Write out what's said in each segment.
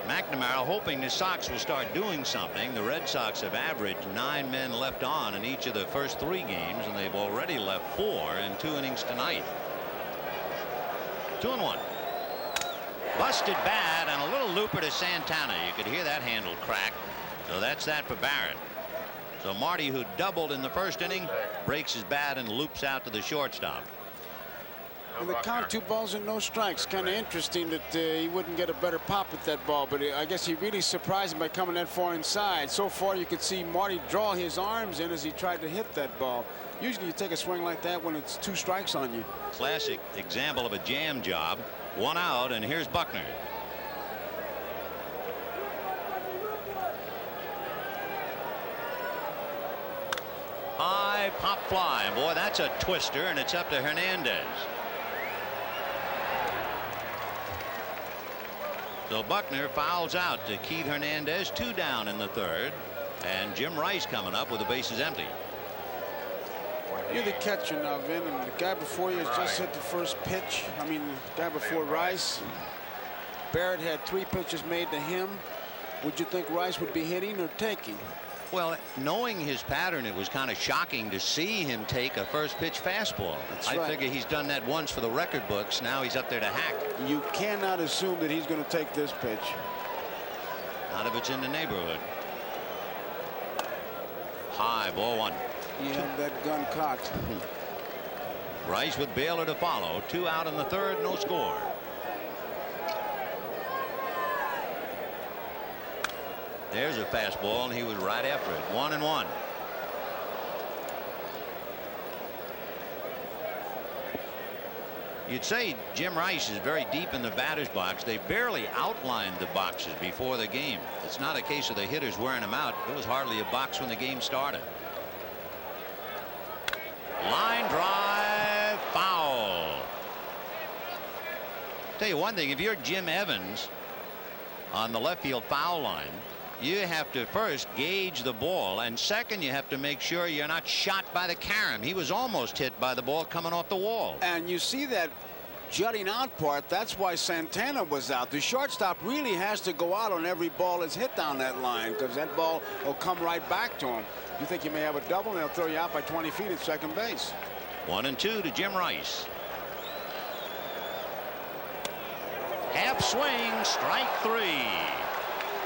McNamara hoping the Sox will start doing something. The Red Sox have averaged 9 men left on in each of the first 3 games, and they've already left 4 in 2 innings tonight. 2-1. Busted bad and a little looper to Santana. You could hear that handle crack. So that's that for Barrett. So Marty, who doubled in the first inning, breaks his bat and loops out to the shortstop. And the count 2 balls and no strikes. Kind of interesting that he wouldn't get a better pop at that ball, but I guess he really surprised him by coming that far inside. So far you could see Marty draw his arms in as he tried to hit that ball. Usually you take a swing like that when it's 2 strikes on you. Classic example of a jam job. 1 out, and here's Buckner. High pop fly. Boy, that's a twister, and it's up to Hernandez. So Buckner fouls out to Keith Hernandez. 2 down in the 3rd, and Jim Rice coming up with the bases empty. You're the catcher now, Vin, and the guy before you has just hit the first pitch. I mean, the guy before Rice, Barrett had 3 pitches made to him. Would you think Rice would be hitting or taking? Well, knowing his pattern, it was kind of shocking to see him take a first pitch fastball. I figure he's done that once for the record books. Now he's up there to hack. You cannot assume that he's going to take this pitch. Not if it's in the neighborhood. High, ball 1. He had that gun cocked. Rice with Baylor to follow. 2 out in the 3rd, no score. There's a fastball, and he was right after it. 1-1. You'd say Jim Rice is very deep in the batter's box. They barely outlined the boxes before the game. It's not a case of the hitters wearing them out. It was hardly a box when the game started. Line drive, foul. Tell you one thing, if you're Jim Evans on the left field foul line, you have to first gauge the ball, and second you have to make sure you're not shot by the carom. He was almost hit by the ball coming off the wall. And you see that jutting out part. That's why Santana was out. The shortstop really has to go out on every ball that's hit down that line, because that ball will come right back to him. You think you may have a double, and they'll throw you out by 20 feet at second base. 1-2 to Jim Rice. Half swing, strike 3.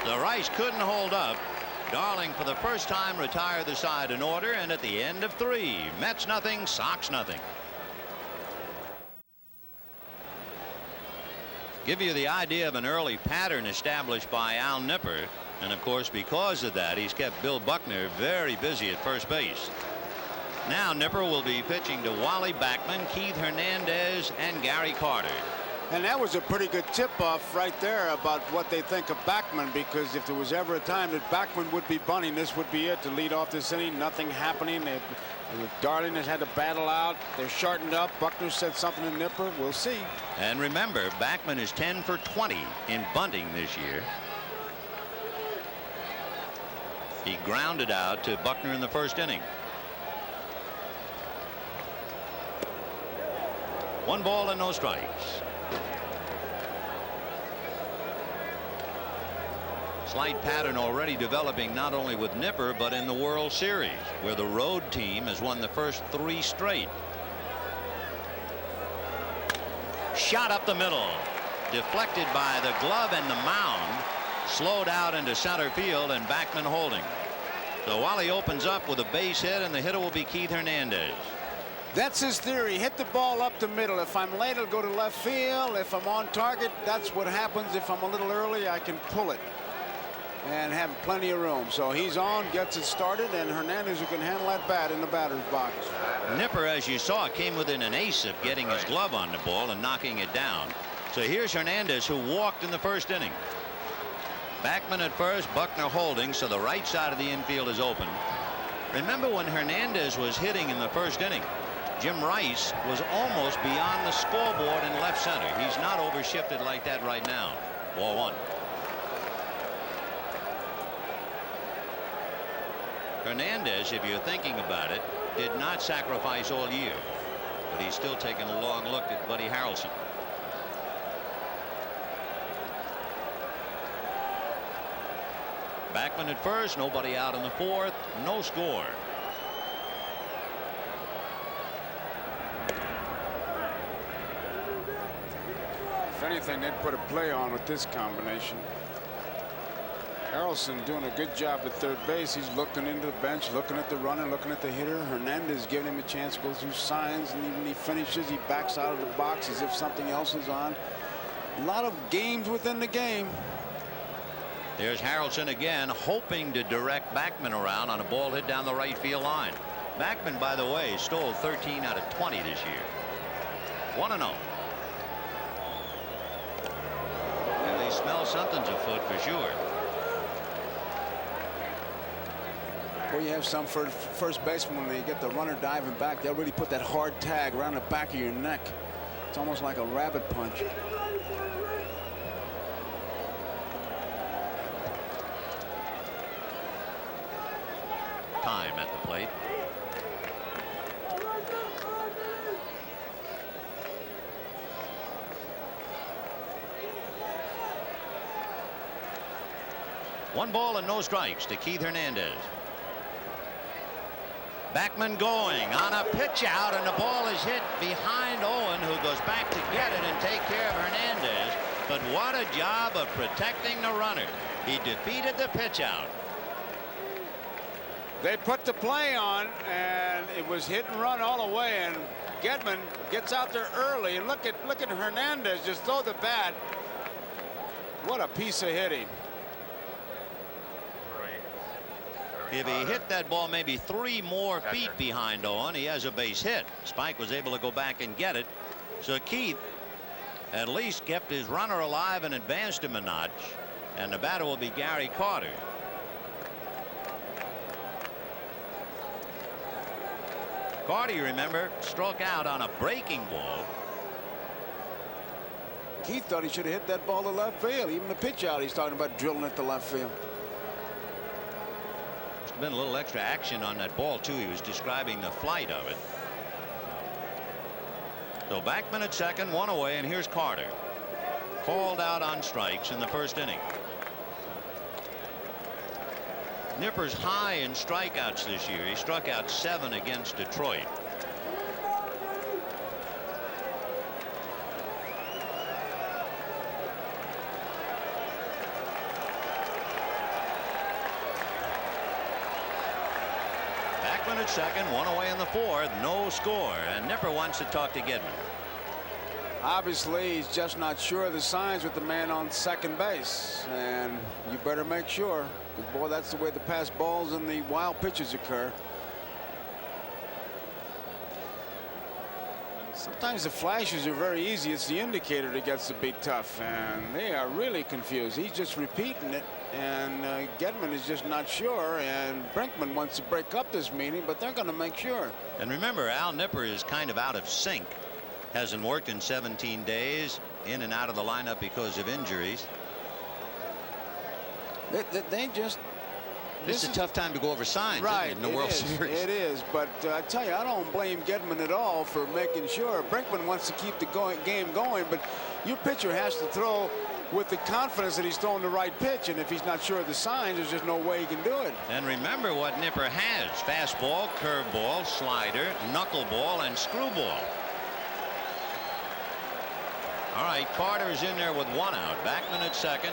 The Rice couldn't hold up. Darling, for the first time, retired the side in order, and at the end of 3, Mets nothing, Sox nothing. Give you the idea of an early pattern established by Al Nipper, and of course because of that he's kept Bill Buckner very busy at first base. Now Nipper will be pitching to Wally Backman, Keith Hernandez, and Gary Carter. And that was a pretty good tip-off right there about what they think of Backman, because if there was ever a time that Backman would be bunting, this would be it to lead off this inning. Nothing happening. Darling has had to battle out. They're shortened up. Buckner said something to Nipper. We'll see. And remember, Backman is 10 for 20 in bunting this year. He grounded out to Buckner in the first inning. 1 ball and no strikes. Slight pattern already developing not only with Nipper but in the World Series, where the road team has won the first 3 straight. Shot up the middle, deflected by the glove and the mound, slowed out into center field, and Backman holding. So Wally opens up with a base hit, and the hitter will be Keith Hernandez. That's his theory. Hit the ball up the middle. If I'm late, it'll go to left field. If I'm on target, that's what happens. If I'm a little early, I can pull it and have plenty of room. So he's on, gets it started, and Hernandez, who can handle that bat in the batter's box. Nipper, as you saw, came within an ace of getting his glove on the ball and knocking it down. So here's Hernandez, who walked in the first inning. Backman at first, Buckner holding, so the right side of the infield is open. Remember when Hernandez was hitting in the first inning, Jim Rice was almost beyond the scoreboard in left center. He's not overshifted like that right now. Ball 1. Hernandez, if you're thinking about it, did not sacrifice all year, but he's still taking a long look at Buddy Harrelson. Backman at first, nobody out in the fourth, no score. If anything, they'd put a play on with this combination. Harrelson doing a good job at third base. He's looking into the bench, looking at the runner, looking at the hitter. Hernandez giving him a chance to go through signs, and even he finishes, he backs out of the box as if something else is on. A lot of games within the game. There's Harrelson again, hoping to direct Backman around on a ball hit down the right field line. Backman, by the way, stole 13 out of 20 this year. 1-0. And they smell something's afoot for sure. Well, you have some first baseman, when they get the runner diving back, they'll really put that hard tag around the back of your neck. It's almost like a rabbit punch. Time at the plate. One ball and no strikes to Keith Hernandez. Backman going on a pitch out, and the ball is hit behind Owen, who goes back to get it and take care of Hernandez. But what a job of protecting the runner. He defeated the pitch out. They put the play on, and it was hit and run all the way, and Gedman gets out there early, and look at Hernandez just throw the bat. What a piece of hitting. If he hit that ball maybe 3 more feet behind Owen, he has a base hit. Spike was able to go back and get it. So Keith at least kept his runner alive and advanced him a notch. And the batter will be Gary Carter. Carter, you remember, struck out on a breaking ball. Keith thought he should have hit that ball to left field. Even the pitch out, he's talking about drilling it to left field. Been a little extra action on that ball too. He was describing the flight of it. So Backman at second, 1 away, and here's Carter, called out on strikes in the first inning. Nipper's high in strikeouts this year. He struck out 7 against Detroit. At second, 1 away in the fourth, no score, and Nipper wants to talk to Gedman. Obviously, he's just not sure of the signs with the man on second base, and you better make sure, because boy, that's the way the pass balls and the wild pitches occur. Sometimes the flashes are very easy. It's the indicator that gets to be tough, and they are really confused. He's just repeating it, and Gedman is just not sure, and Brinkman wants to break up this meeting, but they're going to make sure. And remember, Al Nipper is kind of out of sync. Hasn't worked in 17 days, in and out of the lineup because of injuries. They just... This is a tough time to go over signs, right, isn't it, in the World Series? It is, but I tell you, I don't blame Gedman at all for making sure. Brinkman wants to keep the game going, but your pitcher has to throw with the confidence that he's throwing the right pitch, and if he's not sure of the signs, there's just no way he can do it. And remember what Nipper has: fastball, curveball, slider, knuckleball, and screwball. All right, Carter is in there with 1 out. Backman at second,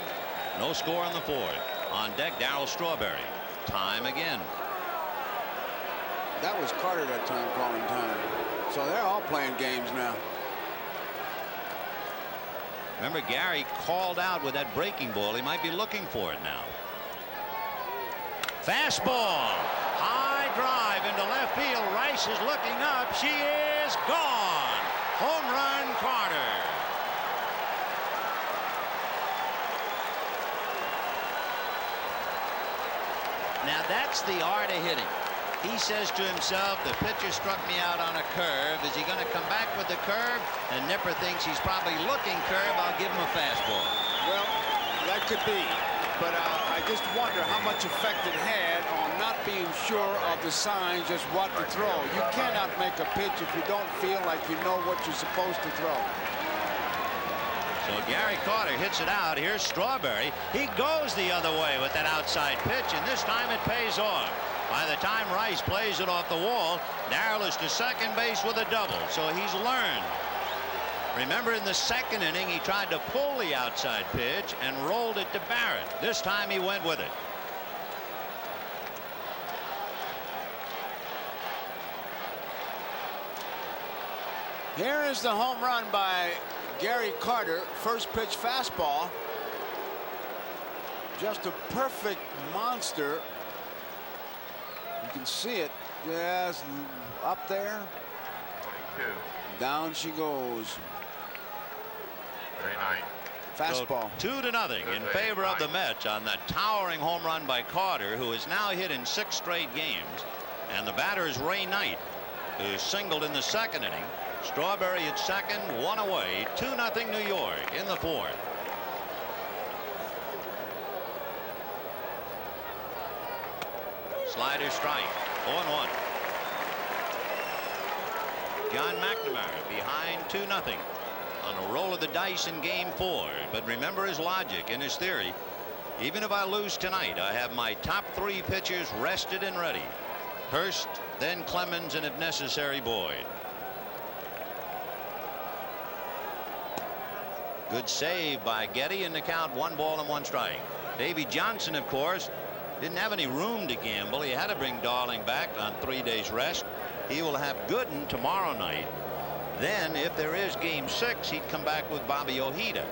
no score in the fourth. On deck, Darryl Strawberry. Time again. That was Carter that time calling time. So they're all playing games now. Remember, Gary called out with that breaking ball. He might be looking for it now. Fastball. High drive into left field. Rice is looking up. She is gone. Home run, Carter. Now that's the art of hitting. He says to himself, the pitcher struck me out on a curve. Is he going to come back with the curve? And Nipper thinks he's probably looking curve. I'll give him a fastball. Well, that could be. But I just wonder how much effect it had on not being sure of the signs, just what to throw. You cannot make a pitch if you don't feel like you know what you're supposed to throw. So Gary Carter hits it out. Here's Strawberry. He goes the other way with that outside pitch, and this time it pays off. By the time Rice plays it off the wall, Darrell is to second base with a double. So he's learned. Remember, in the second inning, he tried to pull the outside pitch and rolled it to Barrett. This time he went with it. Here is the home run by Gary Carter. First pitch fastball. Just a perfect monster. You can see it. Yes, up there. 22. Down she goes. Very nice. Fastball. So 2-0 in favor of the Mets on that towering home run by Carter, who is now hit in 6 straight games. And the batter is Ray Knight, who singled in the second inning. Strawberry at second, 1 away. 2-0 New York in the 4th. Slider strike. 0-1. John McNamara behind 2-0 on a roll of the dice in game 4. But remember his logic and his theory. Even if I lose tonight, I have my top 3 pitchers rested and ready. Hurst, then Clemens, and if necessary, Boyd. Good save by Getty, in the count 1 ball and 1 strike. Davy Johnson, of course, didn't have any room to gamble. He had to bring Darling back on 3 days rest. He will have Gooden tomorrow night. Then if there is game 6, he'd come back with Bobby Ojeda.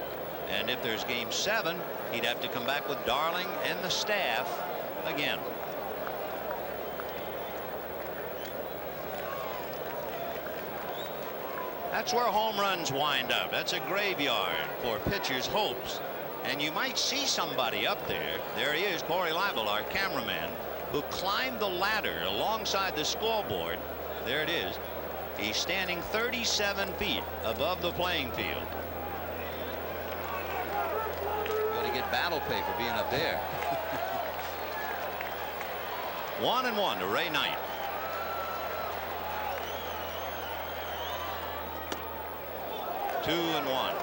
And if there's game 7, he'd have to come back with Darling and the staff again. That's where home runs wind up. That's a graveyard for pitchers' hopes. And you might see somebody up there. There he is, Corey Leibel, our cameraman, who climbed the ladder alongside the scoreboard. There it is. He's standing 37 feet above the playing field. Got to get battle pay for being up there. 1-1 to Ray Knight. Two and 1.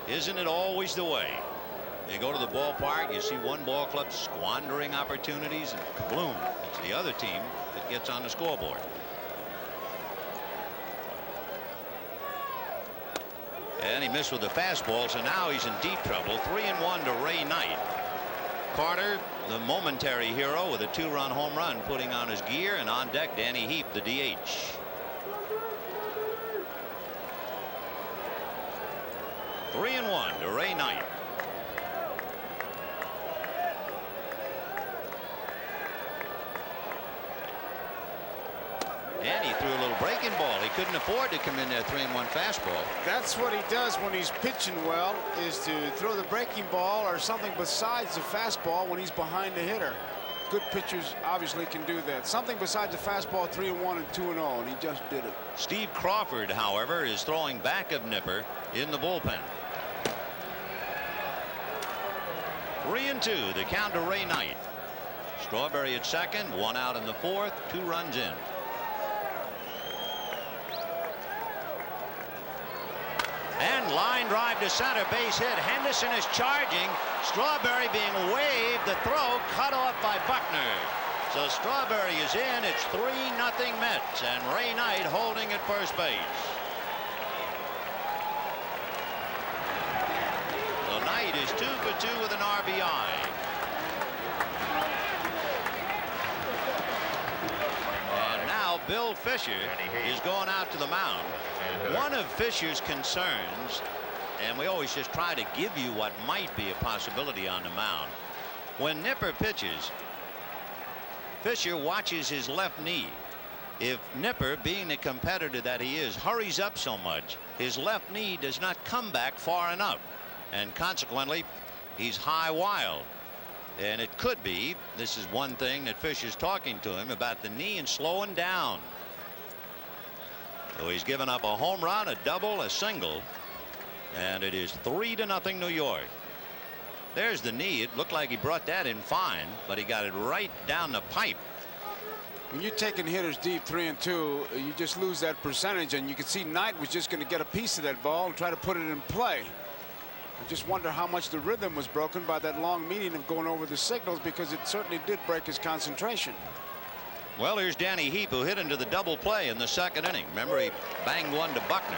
Isn't it always the way? You go to the ballpark, you see one ball club squandering opportunities, and kabloom, it's the other team that gets on the scoreboard. And he missed with the fastball, so now he's in deep trouble. 3-1 to Ray Knight. Carter, the momentary hero, with a 2-run home run, putting on his gear, and on deck Danny Heap, the DH. 3-1 to Ray Knight. And he threw a little breaking ball. He couldn't afford to come in there 3-1 fastball. That's what he does when he's pitching well, is to throw the breaking ball or something besides the fastball when he's behind the hitter. Good pitchers obviously can do that. Something besides the fastball. 3-1 and 2-0, and he just did it. Steve Crawford, however, is throwing back of Nipper in the bullpen. 3-2 the count to Ray Knight. Strawberry at second, 1 out in the 4th, 2 runs in. And line drive to center, base hit. Henderson is charging. Strawberry being waved. The throw cut off by Buckner. So Strawberry is in. It's 3-0 Mets, and Ray Knight holding at first base. So Knight is 2 for 2 with an RBI. And now Bill Fisher is going out to the mound. One of Fisher's concerns, and we always just try to give you what might be a possibility on the mound. When Nipper pitches, Fisher watches his left knee. If Nipper, being the competitor that he is, hurries up so much, his left knee does not come back far enough, and consequently he's high wild. And it could be, this is one thing that Fisher's talking to him about, the knee and slowing down. So he's given up a home run, a double, a single, and it is 3-0 New York. There's the knee. It looked like he brought that in fine, but he got it right down the pipe. when you're taking hitters deep 3-2, you just lose that percentage, and you could see Knight was just going to get a piece of that ball and try to put it in play. I just wonder how much the rhythm was broken by that long meeting of going over the signals, because it certainly did break his concentration. Well, here's Danny Heap, who hit into the double play in the second inning. Remember, he banged one to Buckner.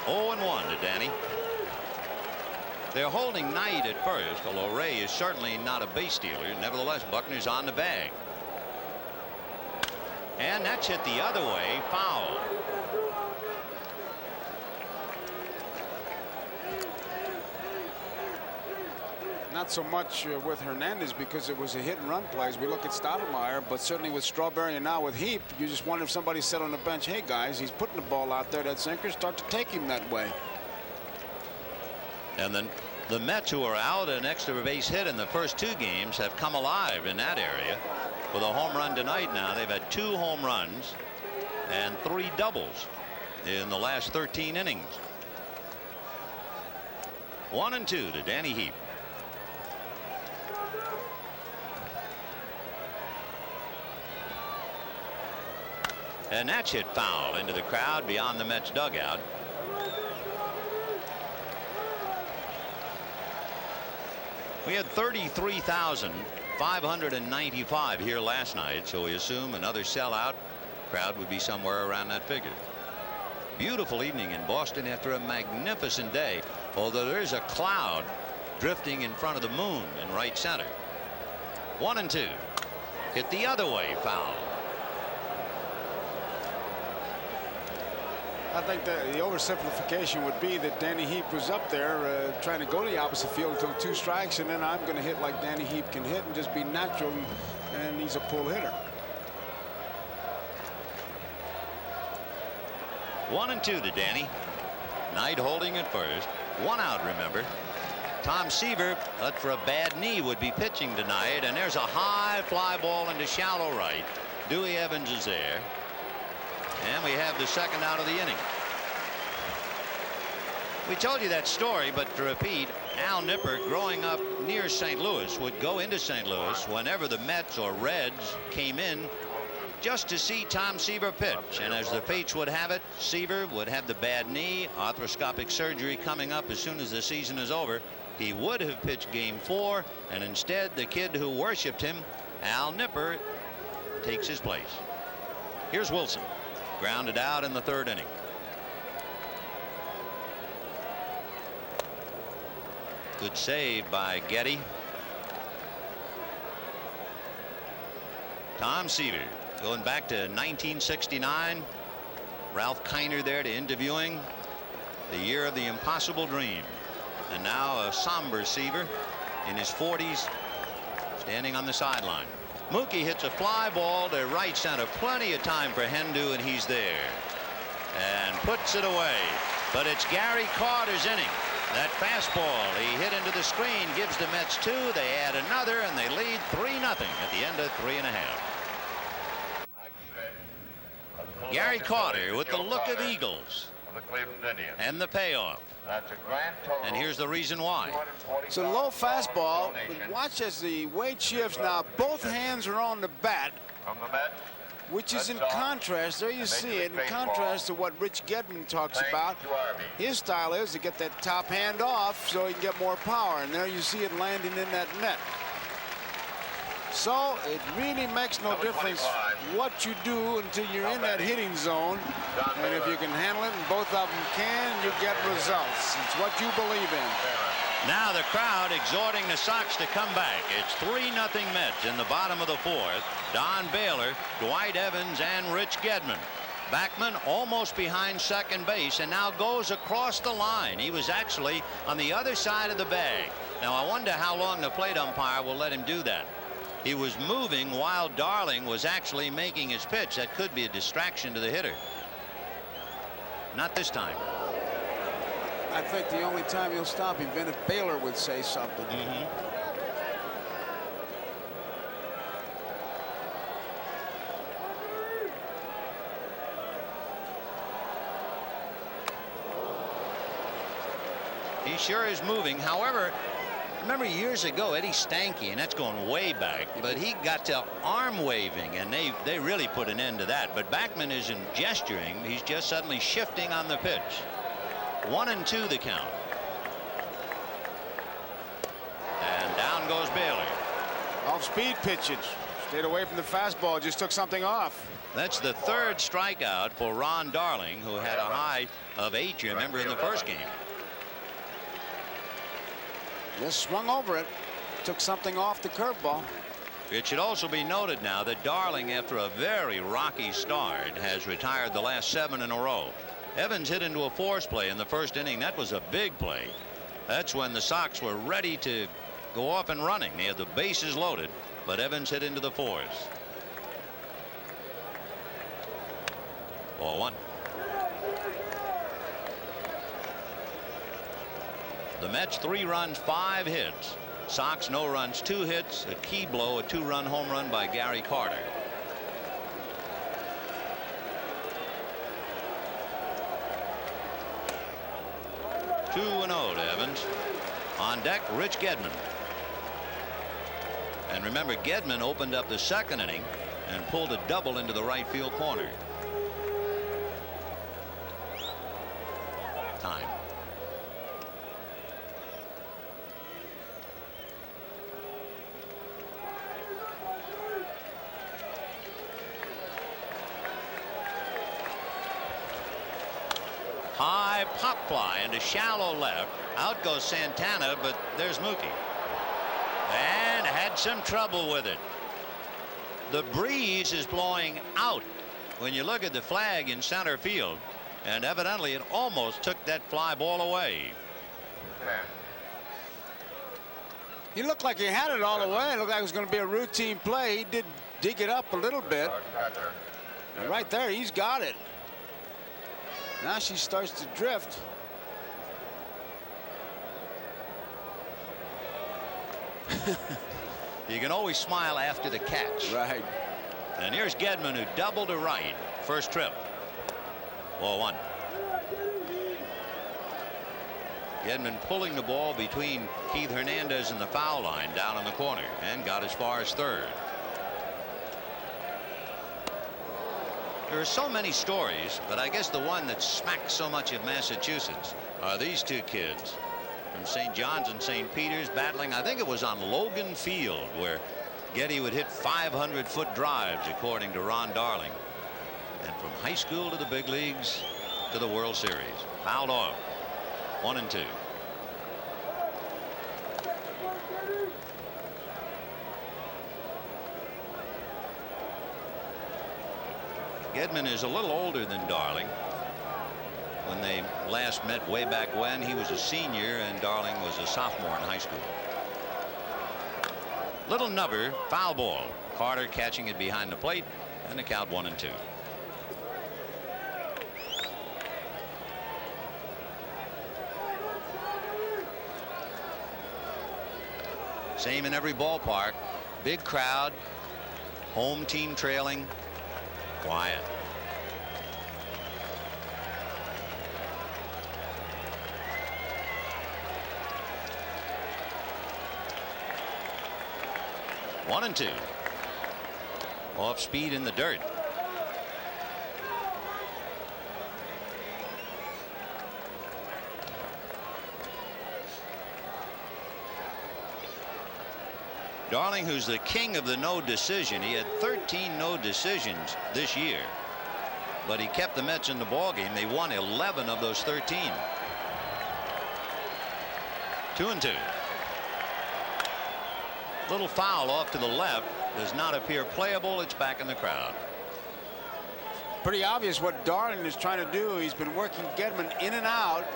0-1 to Danny. They're holding Knight at first, although Ray is certainly not a base stealer. Nevertheless, Buckner's on the bag. And that's hit the other way, foul. Not so much with Hernandez, because it was a hit and run play as we look at Stottlemyre, but certainly with Strawberry and now with Heap, you just wonder if somebody said on the bench, hey guys, he's putting the ball out there, that sinker, start to take him that way. And then the Mets, who are out an extra base hit in the first 2 games, have come alive in that area with a home run tonight. Now they've had 2 home runs and 3 doubles in the last 13 innings. 1-2 to Danny Heap. And that's hit foul into the crowd beyond the Mets dugout. We had 33,595 here last night, so we assume another sellout crowd would be somewhere around that figure. Beautiful evening in Boston after a magnificent day, although there's a cloud drifting in front of the moon in right center. 1-2. Hit the other way, foul. I think that the oversimplification would be that Danny Heap was up there trying to go to the opposite field until 2 strikes, and then I'm going to hit like Danny Heap can hit and just be natural, and he's a pull hitter. 1-2 to Danny. Knight holding at first. 1 out, remember. Tom Seaver, but for a bad knee, would be pitching tonight, and there's a high fly ball into shallow right. Dewey Evans is there. And we have the second out of the inning. We told you that story, but to repeat, Al Nipper, growing up near St. Louis, would go into St. Louis whenever the Mets or Reds came in just to see Tom Seaver pitch. And as the fates would have it, Seaver would have the bad knee, arthroscopic surgery coming up as soon as the season is over. He would have pitched Game 4, and instead the kid who worshipped him, Al Nipper, takes his place. Here's Wilson. Grounded out in the 3rd inning. Good save by Getty. Tom Seaver going back to 1969. Ralph Kiner there to interviewing. The year of the impossible dream. And now a somber Seaver in his 40s, standing on the sideline. Mookie hits a fly ball to right center. Plenty of time for Hendu, and he's there. And puts it away. But it's Gary Carter's inning. That fastball he hit into the screen gives the Mets 2. They add another, and they lead 3-0 at the end of 3 1/2. Gary Carter with the look of Eagles. And the payoff. That's a grand total. And here's the reason why. It's a low fastball, but watch as the weight shifts. Now both hands are on the bat, From the Mets, which is in contrast. There you see it, in contrast to what Rich Gedman talks about. His style is to get that top hand off so he can get more power, and there you see it landing in that net. So it really makes no difference what you do until you're in that hitting zone, and if you can handle it, and both of them can, you get results. It's what you believe in. Now the crowd exhorting the Sox to come back. It's 3-0 Mets in the bottom of the 4th. Don Baylor, Dwight Evans, and Rich Gedman. Backman almost behind second base and now goes across the line. He was actually on the other side of the bag. Now I wonder how long the plate umpire will let him do that. He was moving while Darling was actually making his pitch. That could be a distraction to the hitter. Not this time. I think the only time he'll stop him, even if Baylor would say something. He sure is moving. However, Remember years ago, Eddie Stanky, and that's going way back, but he got to arm waving, and they really put an end to that. But Backman isn't gesturing. He's just suddenly shifting on the pitch. 1-2 the count. And down goes Bailey. Off-speed pitches. Stayed away from the fastball. Just took something off. That's the third strikeout for Ron Darling, who had a high of 8, you remember, in the first game. Just swung over it. Took something off the curveball. It should also be noted now that Darling, after a very rocky start, has retired the last 7 in a row. Evans hit into a force play in the first inning. That was a big play. That's when the Sox were ready to go off and running. They had the bases loaded, but Evans hit into the force. 0-1. The Mets 3 runs, 5 hits. Sox no runs, 2 hits, a key blow, a 2-run home run by Gary Carter. Two and 0 to Evans. On deck, Rich Gedman. And remember, Gedman opened up the second inning and pulled a double into the right field corner. Time. High pop fly into shallow left. Out goes Santana, but there's Mookie. And had some trouble with it. The breeze is blowing out when you look at the flag in center field, and evidently it almost took that fly ball away. He looked like he had it all the way. It looked like it was going to be a routine play. He did dig it up a little bit. And right there, he's got it. Now she starts to drift. You can always smile after the catch. Right. And here's Gedman, who doubled to right. First trip. 0-1. Gedman pulling the ball between Keith Hernandez and the foul line down in the corner and got as far as third. There are so many stories, but I guess the one that smacks so much of Massachusetts are these two kids from St. John's and St. Peter's battling. I think it was on Logan Field where Getty would hit 500-foot drives, according to Ron Darling. And from high school to the big leagues to the World Series. Fouled off. 1-2. Gedman is a little older than Darling. When they last met way back when, he was a senior and Darling was a sophomore in high school. Little nubber, foul ball. Carter catching it behind the plate, and the count 1-2. Same in every ballpark. Big crowd. Home team trailing. Quiet. One and 2. Off speed in the dirt. Darling, who's the king of the no decision. He had 13 no decisions this year, but he kept the Mets in the ballgame. They won 11 of those 13. 2-2. Little foul off to the left. Does not appear playable. It's back in the crowd. Pretty obvious what Darling is trying to do. He's been working Gedman in and out.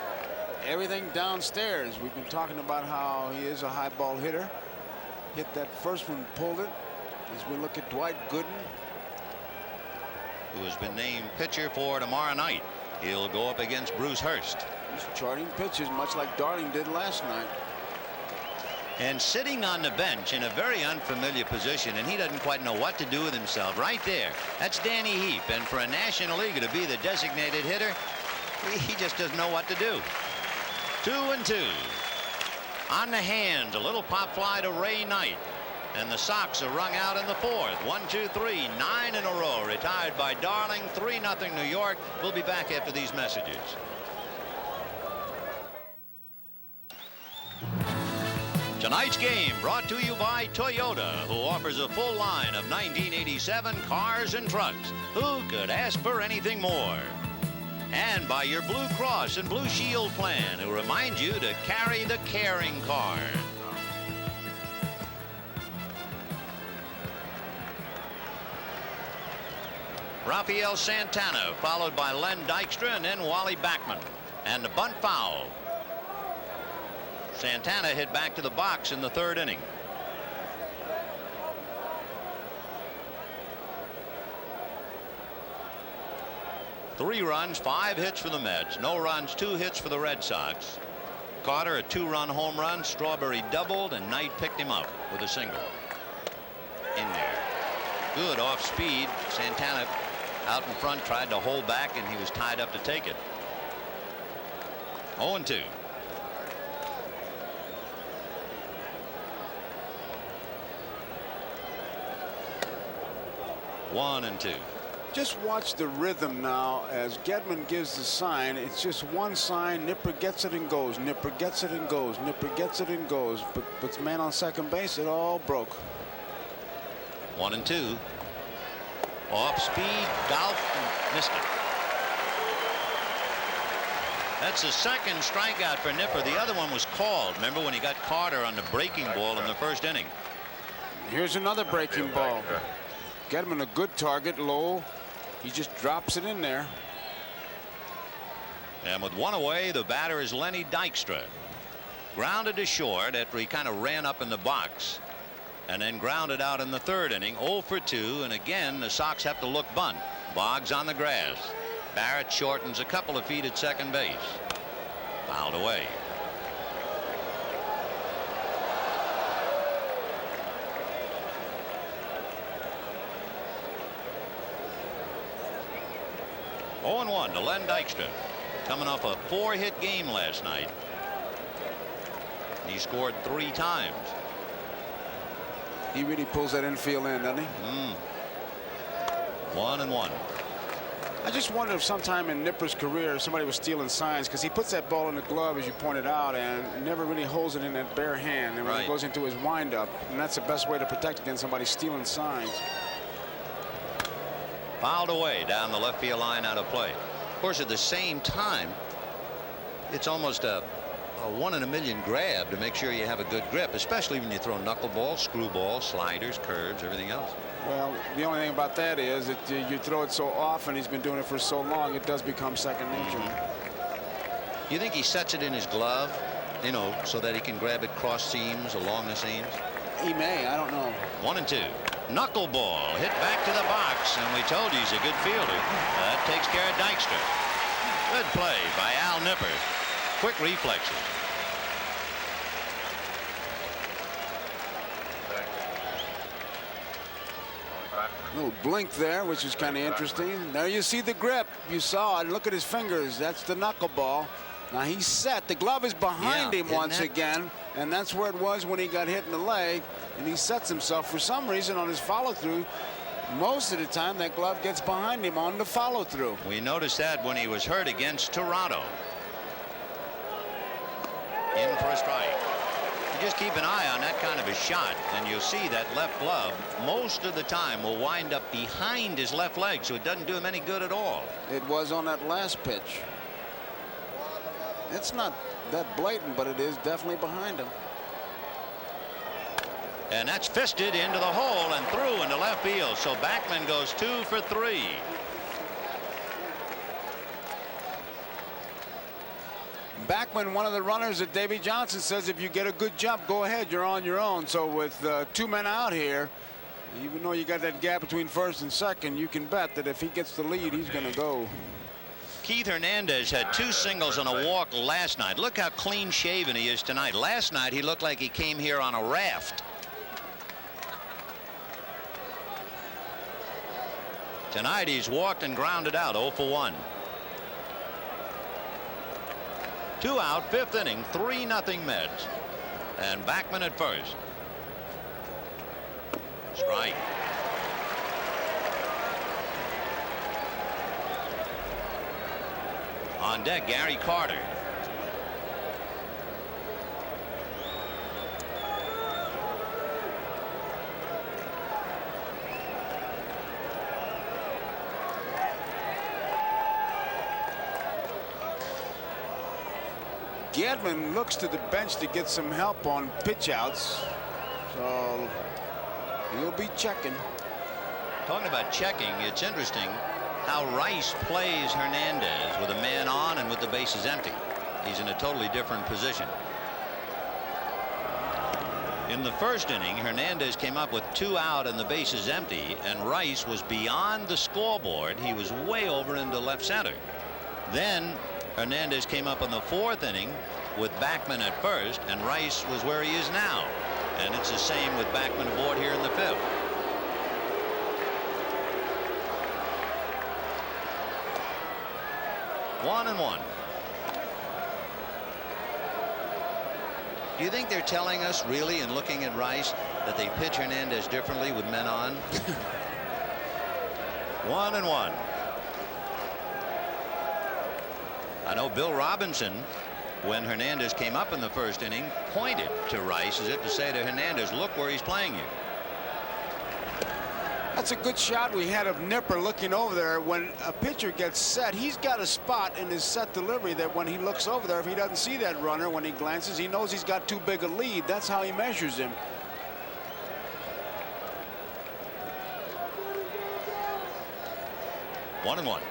Everything downstairs. We've been talking about how he is a high ball hitter. Hit that first one, pulled it. As we look at Dwight Gooden, who has been named pitcher for tomorrow night. He'll go up against Bruce Hurst. He's charting pitches much like Darling did last night. And sitting on the bench in a very unfamiliar position, and he doesn't quite know what to do with himself. Right there, that's Danny Heap, and for a National Leaguer to be the designated hitter, he just doesn't know what to do. 2-2. On the hands, a little pop fly to Ray Knight. And the Sox are rung out in the fourth. 1, 2, 3, 9 in a row. Retired by Darling. 3-0 New York. We'll be back after these messages. Tonight's game brought to you by Toyota, who offers a full line of 1987 cars and trucks. Who could ask for anything more? And by your Blue Cross and Blue Shield plan, who remind you to carry the caring card. Rafael Santana, followed by Len Dykstra and then Wally Backman. And the bunt foul. Santana hit back to the box in the third inning. Three runs, 5 hits for the Mets. No runs, 2 hits for the Red Sox. Carter a 2-run home run. Strawberry doubled, and Knight picked him up with a single. In there. Good off speed. Santana out in front tried to hold back, and he was tied up to take it. 0-2. One and 2. Just watch the rhythm now as Gedman gives the sign. It's just one sign. Nipper gets it and goes. Nipper gets it and goes. Nipper gets it and goes. But puts man on second base. It all broke. 1 and 2. Off speed. Golf and missed it. That's the second strikeout for Nipper. The other one was called. Remember when he got Carter on the breaking ball in the first inning? Here's another breaking ball. Gedman a good target, low. He just drops it in there. And with one away, the batter is Lenny Dykstra. Grounded to short after he kind of ran up in the box. And then grounded out in the third inning. 0 for 2. And again, the Sox have to look bunt. Boggs on the grass. Barrett shortens a couple of feet at second base. Fouled away. Oh, 0-1 to Len Dykstra, coming off a 4-hit game last night. He scored 3 times. He really pulls that infield in, doesn't he? 1-1. I just wonder if sometime in Nipper's career somebody was stealing signs, because he puts that ball in the glove, as you pointed out, and never really holds it in that bare hand. And when it goes into his windup, and that's the best way to protect against somebody stealing signs. Fouled away down the left field line, out of play. Of course, at the same time, it's almost a 1 in a million grab to make sure you have a good grip, especially when you throw knuckleballs, screwballs, sliders, curves, everything else. Well, the only thing about that is that you throw it so often, he's been doing it for so long, it does become second nature. You think he sets it in his glove, you know, so that he can grab it cross seams, along the seams? He may, I don't know. 1 and 2. Knuckleball hit back to the box, and we told you he's a good fielder. That takes care of Dykstra. Good play by Al Nipper. Quick reflexes. A little blink there, which is kind of interesting. There you see the grip. You saw it. Look at his fingers. That's the knuckleball. Now he's set. The glove is behind him once again, and that's where it was when he got hit in the leg. And he sets himself for some reason on his follow-through. Most of the time, that glove gets behind him on the follow-through. We noticed that when he was hurt against Toronto. In for a strike. You just keep an eye on that kind of a shot, and you'll see that left glove most of the time will wind up behind his left leg, so it doesn't do him any good at all. It was on that last pitch. It's not that blatant, but it is definitely behind him. And that's fisted into the hole and through into left field. So Backman goes 2 for 3. Backman, one of the runners that Davy Johnson says if you get a good jump, go ahead, you're on your own. So with 2 men out here, even though you got that gap between first and second, you can bet that if he gets the lead, he's going to go. Keith Hernandez had 2 singles and a walk last night. Look how clean shaven he is tonight. Last night he looked like he came here on a raft. Tonight he's walked and grounded out. 0 for 1. 2 out, 5th inning, 3-0 Mets. And Backman at first. Strike. On deck, Gary Carter. Gedman looks to the bench to get some help on pitch outs, so he'll be checking. Talking about checking, it's interesting how Rice plays Hernandez with a man on and with the bases empty. He's in a totally different position. In the first inning, Hernandez came up with 2 out and the bases empty, and Rice was beyond the scoreboard. He was way over into left center. Then Hernandez came up in the 4th inning with Backman at first, and Rice was where he is now. And it's the same with Backman aboard here in the 5th. One and one. Do you think they're telling us really, in looking at Rice, that they pitch Hernandez differently with men on? 1 and 1. I know Bill Robinson, when Hernandez came up in the first inning, pointed to Rice as if to say to Hernandez, look where he's playing you. That's a good shot we had of Nipper looking over there. When a pitcher gets set, he's got a spot in his set delivery that when he looks over there, if he doesn't see that runner when he glances, he knows he's got too big a lead. That's how he measures him. One and one.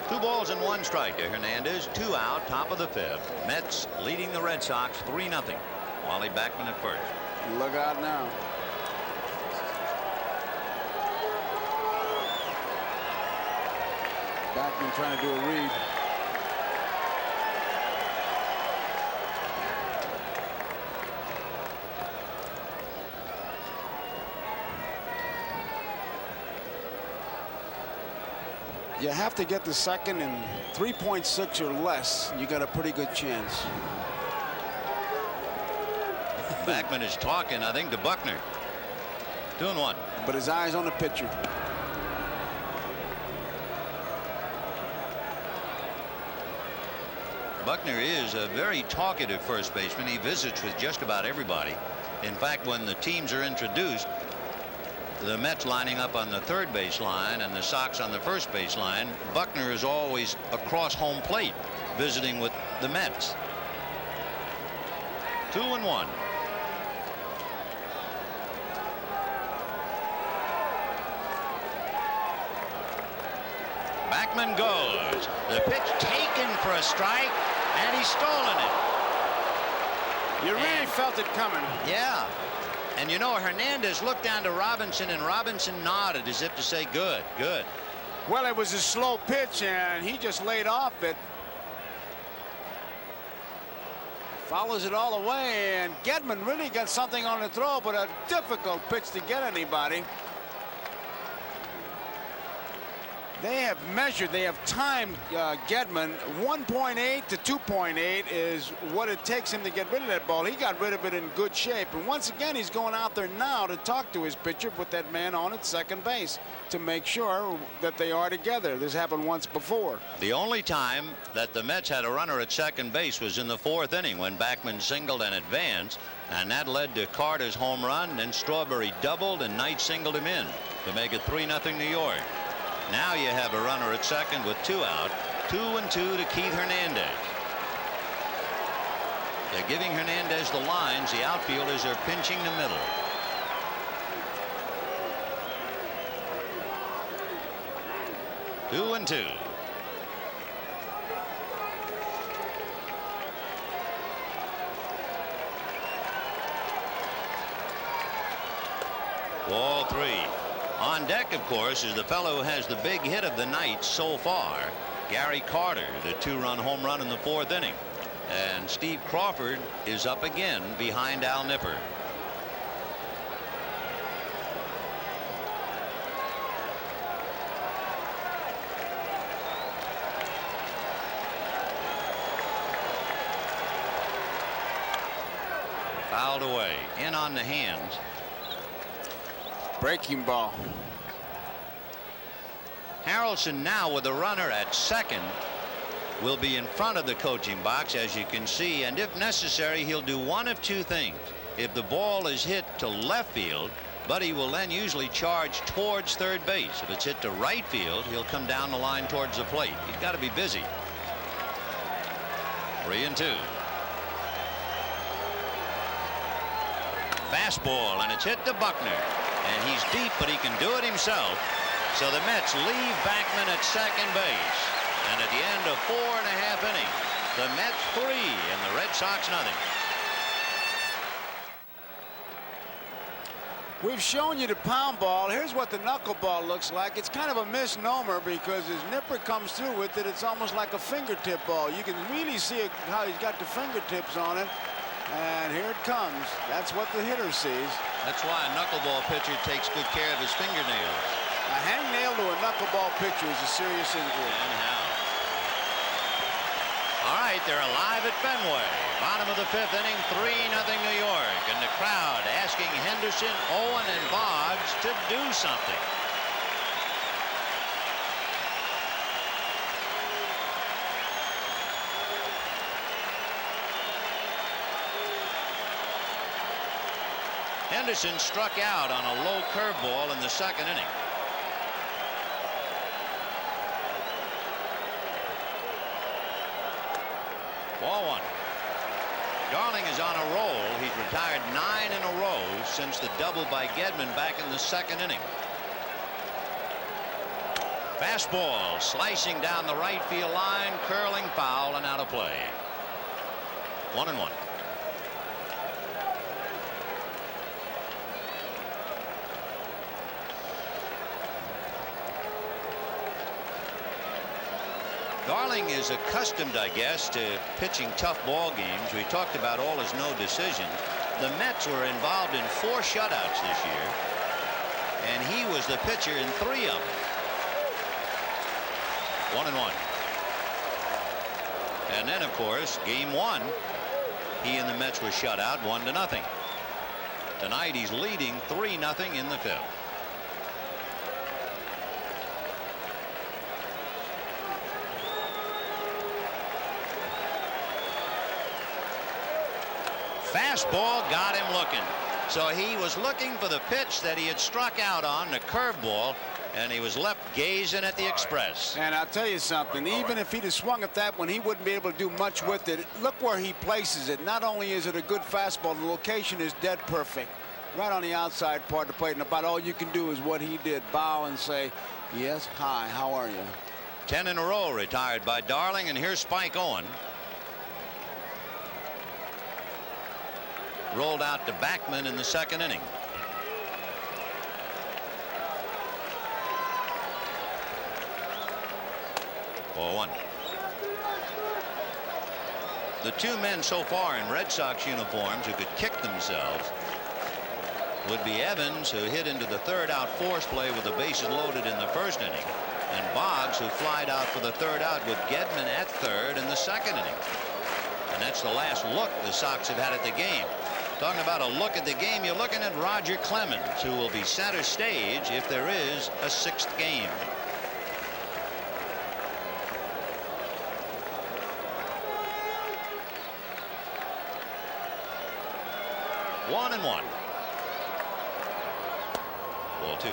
Two balls and 1 strike to Hernandez. 2 out, top of the 5th. Mets leading the Red Sox 3-0. Wally Backman at first. Look out now. Backman trying to do a read. You have to get the second in 3.6 or less. You got a pretty good chance. Backman is talking, I think, to Buckner. 2-1. But his eyes on the pitcher. Buckner is a very talkative first baseman. He visits with just about everybody. In fact, when the teams are introduced, the Mets lining up on the third base line and the Sox on the first base line, Buckner is always across home plate visiting with the Mets. 2-1. Backman goes. The pitch taken for a strike, and he's stolen it. You really felt it coming. Yeah. And you know, Hernandez looked down to Robinson, and Robinson nodded as if to say, good, good. Well, it was a slow pitch, and he just laid off it. Follows it all the way, and Gedman really got something on the throw, but a difficult pitch to get anybody. They have measured, they have timed Gedman. 1.8 to 2.8 is what it takes him to get rid of that ball. He got rid of it in good shape. And once again, he's going out there now to talk to his pitcher, put that man on at second base to make sure that they are together. This happened once before. The only time that the Mets had a runner at second base was in the 4th inning when Backman singled and advanced, and that led to Carter's home run. Then Strawberry doubled and Knight singled him in to make it 3-0 New York. Now you have a runner at second with 2 out. 2-2 to Keith Hernandez. They're giving Hernandez the lines. The outfielders are pinching the middle. Two and 2. Ball 3. On deck, of course, is the fellow who has the big hit of the night so far, Gary Carter, the 2-run home run in the 4th inning. And Steve Crawford is up again behind Al Nipper. Fouled away. In on the hands. Breaking ball. Harrelson now with a runner at second will be in front of the coaching box, as you can see, and if necessary he'll do one of two things. If the ball is hit to left field, Buddy will then usually charge towards third base. If it's hit to right field, he'll come down the line towards the plate. He's got to be busy. 3-2. Fastball, and it's hit to Buckner, and he's deep, but he can do it himself. So the Mets leave Backman at second base, and at the end of 4.5 innings, the Mets 3 and the Red Sox nothing. We've shown you the pound ball. Here's what the knuckleball looks like. It's kind of a misnomer because as Nipper comes through with it, it's almost like a fingertip ball. You can really see how he's got the fingertips on it. And here it comes. That's what the hitter sees. That's why a knuckleball pitcher takes good care of his fingernails. A hangnail to a knuckleball pitcher is a serious injury. And how? All right, they're alive at Fenway. Bottom of the 5th inning, 3-0 New York. And the crowd asking Henderson, Owen, and Boggs to do something. Henderson struck out on a low curveball in the 2nd inning. Ball 1. Darling is on a roll. He's retired 9 in a row since the double by Gedman back in the 2nd inning. Fastball slicing down the right field line, curling foul and out of play. 1-1. Darling is accustomed, I guess, to pitching tough ball games. We talked about all his no decisions. The Mets were involved in 4 shutouts this year, and he was the pitcher in 3 of them. 1-1. And then, of course, game 1, he and the Mets were shut out 1-0. Tonight he's leading 3-0 in the 5th. Fastball got him looking. So he was looking for the pitch that he had struck out on, the curveball, and he was left gazing at the express. And I'll tell you something, even if he'd have swung at that one, he wouldn't be able to do much with it. Look where he places it. Not only is it a good fastball, the location is dead perfect. Right on the outside part of the plate, and about all you can do is what he did, bow and say, yes, hi, how are you? 10 in a row retired by Darling, and here's Spike Owen. Rolled out to Backman in the 2nd inning. Ball 1. The 2 men so far in Red Sox uniforms who could kick themselves would be Evans, who hit into the 3rd out force play with the bases loaded in the 1st inning, and Boggs, who flied out for the 3rd out with Gedman at 3rd in the 2nd inning. And that's the last look the Sox have had at the game. Talking about a look at the game, you're looking at Roger Clemens, who will be center stage if there is a 6th game. One and 1. Ball 2.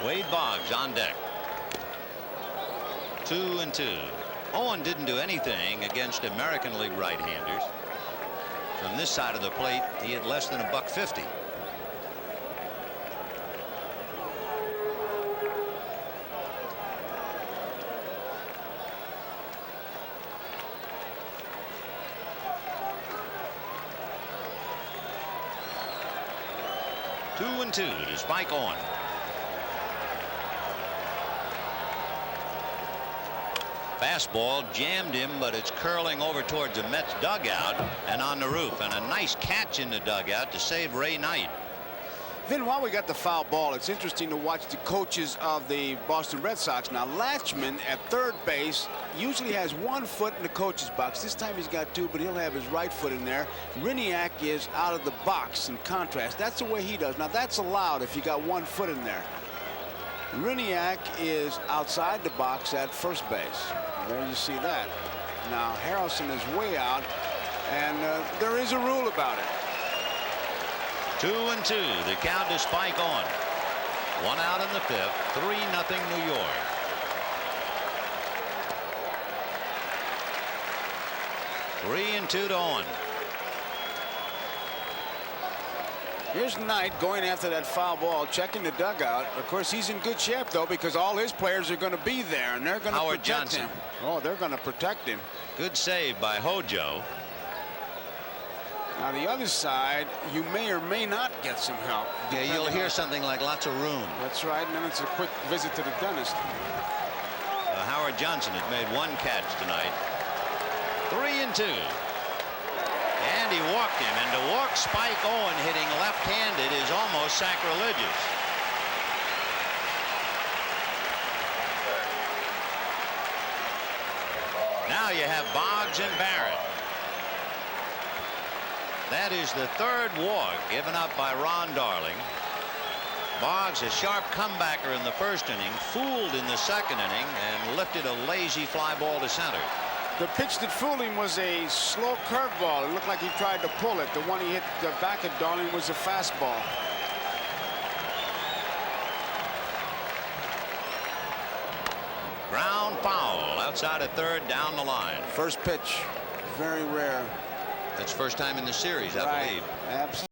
Wade Boggs on deck. 2-2. Owen didn't do anything against American League right-handers. From this side of the plate, he had less than $150. Two and 2 to Spike Owen. Fastball jammed him, but it's curling over towards the Mets dugout and on the roof, and a nice catch in the dugout to save Ray Knight. Vin, while we got the foul ball, it's interesting to watch the coaches of the Boston Red Sox. Now, Latchman at third base usually has 1 foot in the coach's box. This time he's got 2, but he'll have his right foot in there. Riniak is out of the box in contrast. That's the way he does. Now, that's allowed if you got 1 foot in there. Riniak is outside the box at first base. There you see that. Now, Harrelson is way out, and there is a rule about it. 2-2. The count to Spike on. 1 out in the 5th. 3-0 New York. Three and 2 to on. Here's Knight going after that foul ball, checking the dugout. Of course, he's in good shape, though, because all his players are going to be there, and they're going to protect Johnson. him. Oh, they're going to protect him. Good save by Hojo. Now, the other side, you may or may not get some help. Yeah, you'll hear something like lots of room. That's right, and then it's a quick visit to the dentist. Howard Johnson has made 1 catch tonight. 3 and 2. And he walked him, and to walk Spike Owen hitting left-handed is almost sacrilegious. Now you have Boggs and Barrett. That is the 3rd walk given up by Ron Darling. Boggs, a sharp comebacker in the 1st inning, fooled in the 2nd inning, and lifted a lazy fly ball to center. The pitch that fooled him was a slow curveball. It looked like he tried to pull it. The one he hit the back of Darling was a fastball. Ground foul outside of 3rd down the line. First pitch, very rare. That's first time in the series, I believe. Absolutely.